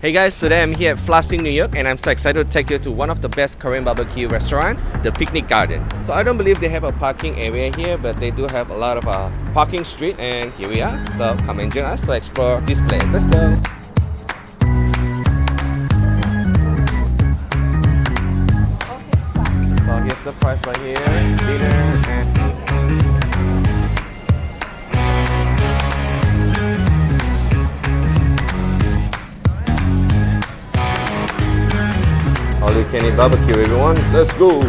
Hey guys, today I'm here at Flushing, New York, and I'm so excited to take you to one of the best Korean barbecue restaurant, the Picnic Garden. So I don't believe they have a parking area here, but they do have a lot of parking street, and here we are. So come and join us to explore this place. Let's go. So here's the price right here, dinner and all you can eat barbecue, everyone. Let's go.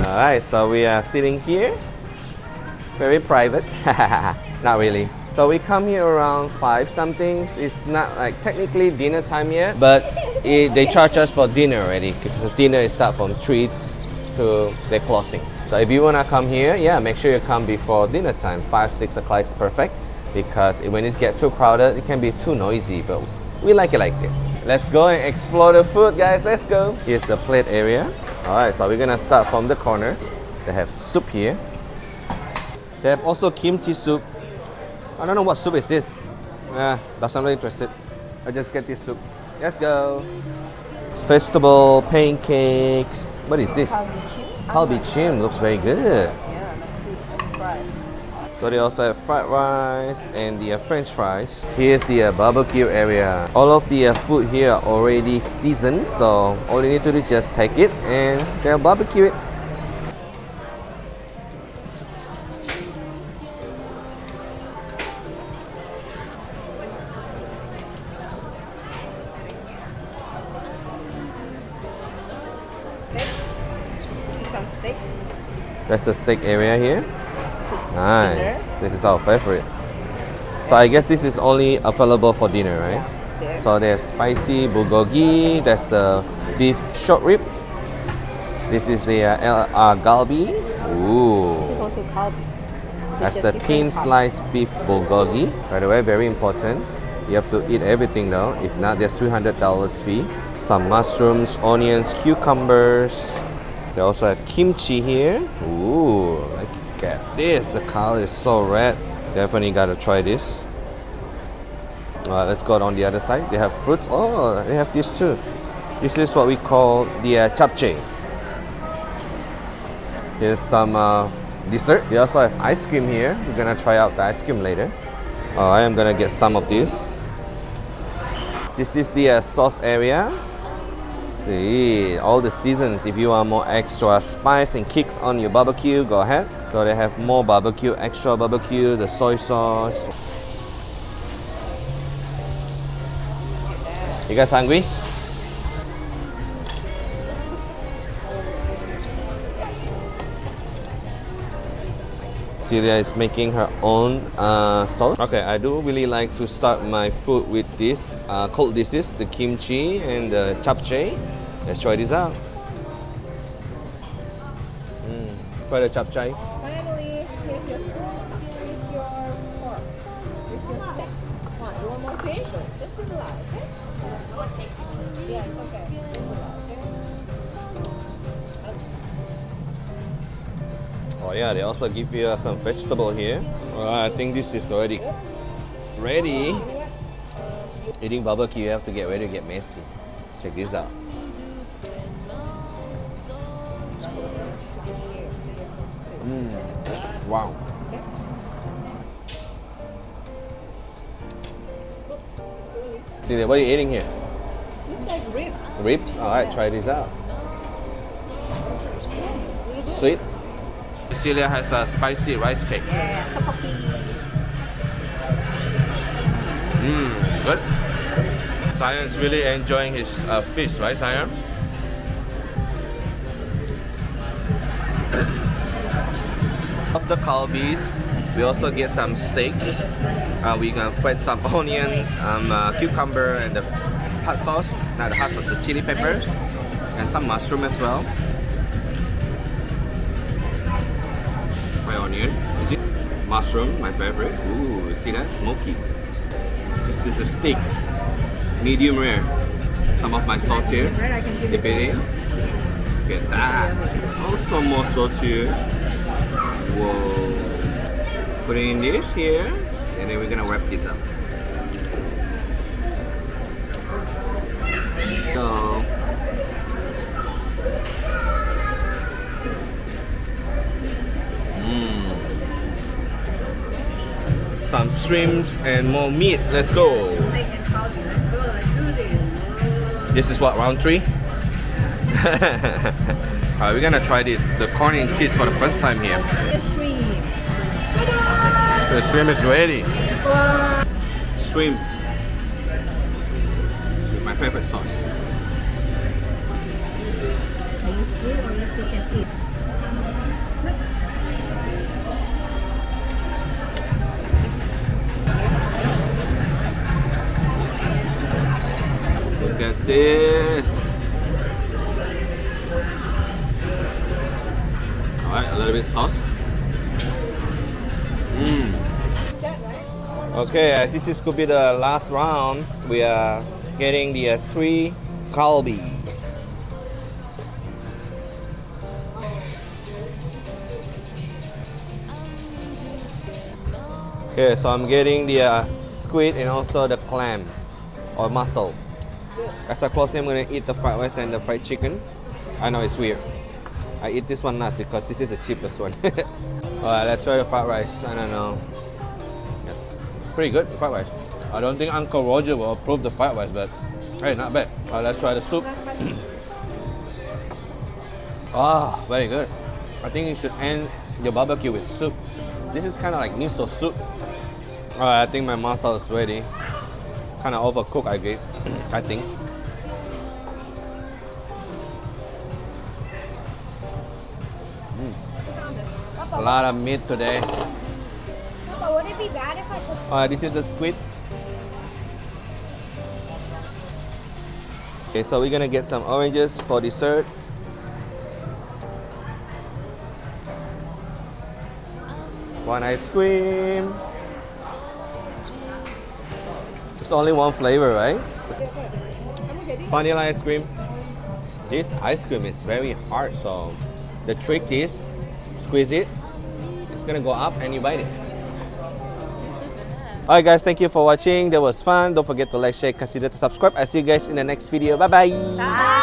Alright, so we are sitting here. Very private. Not really. So we come here around 5 something. It's not like technically dinner time yet, but they charge us for dinner already because dinner is start from 3 to their closing. So if you wanna come here, yeah, make sure you come before dinner time. 5, 6 o'clock is perfect because when it gets too crowded, it can be too noisy, but we like it like this. Let's go and explore the food, guys. Let's go. Here's the plate area. Alright, so we're gonna start from the corner. They have soup here. They have also kimchi soup. I don't know what soup is this. That's not really interested. I just get this soup. Let's go. Vegetable, pancakes. What is this? Kalbichim. Looks very good. So they also have fried rice and the French fries. Here's the barbecue area. All of the food here are already seasoned, so all you need to do is just take it and they'll barbecue it. That's the steak area here. Nice. This is our favorite. So I guess this is only available for dinner, right? So there's spicy bulgogi. That's the beef short rib. This is the galbi. Ooh. This is also kalbi. That's the thin sliced beef bulgogi. By the way, very important. You have to eat everything though. If not, there's $300 fee. Some mushrooms, onions, cucumbers. They also have kimchi here. Ooh, look at this. The color is so red. Definitely gotta try this. Alright, let's go on the other side. They have fruits. Oh, they have this too. This is what we call the japchae. Here's some dessert. They also have ice cream here. We're gonna try out the ice cream later. I am gonna get some of this. This is the sauce area. See, all the seasons. If you want more extra spice and kicks on your barbecue, go ahead. So they have more barbecue, extra barbecue, the soy sauce. You guys hungry? Celia is making her own sauce. Okay, I do really like to start my food with this cold dishes, the kimchi and the japchae. Let's try this out. Try the japchae. Finally, here's your food. Here's your pork. Here's your steak. You want more fish? Just do the lot, okay? Yeah, it's okay. Just do the lot, okay? Oh yeah, they also give you some vegetable here. I think this is already ready. Eating barbecue, you have to get ready to get messy. Check this out. Wow. See, what are you eating here? It's like ribs. Ribs? Alright, try this out. Sweet. Celia has a spicy rice cake. Yeah, tteokbokki. Good. Zion's really enjoying his fish, right, Zion? Of the kalbis, we also get some steaks. We're gonna fry some onions, cucumber, and the hot sauce. Not the hot sauce, the chili peppers, and some mushroom as well. My onion. Is it mushroom? My favorite. Ooh, see that? Smoky. This is the steaks, medium rare. Some of my sauce here. Dip it in. Look at that. Also more sauce here. Whoa. Putting this here. and then we're gonna wrap this up. So, some shrimp and more meat. Let's go. This is what, round 3? Alright, we're gonna try this, the corn and cheese for the first time here. The shrimp is ready. Shrimp with my favorite sauce. Look at this. Alright, a little bit sauce. Okay, this could be the last round. We are getting the 3 kalbi. Okay, so I'm getting the squid and also the clam or mussel. As I close, I'm gonna eat the fried rice and the fried chicken. I know it's weird. I eat this one last because this is the cheapest one. Alright, let's try the fried rice. I don't know. It's pretty good, the fried rice. I don't think Uncle Roger will approve the fried rice, but hey, not bad. Alright, let's try the soup. Ah, very good. I think you should end your barbecue with soup. This is kind of like miso soup. Alright, I think my mussel is ready. Kind of overcooked, I think. A lot of meat today. But would it be bad if I put... This is the squid. Okay, so we're gonna get some oranges for dessert. One ice cream. It's only one flavor, right? Vanilla ice cream. This ice cream is very hard, so the trick is squeeze it. It's gonna go up and you bite it. Alright guys, thank you for watching. That was fun. Don't forget to like, share, consider to subscribe. I'll see you guys in the next video. Bye bye. Bye.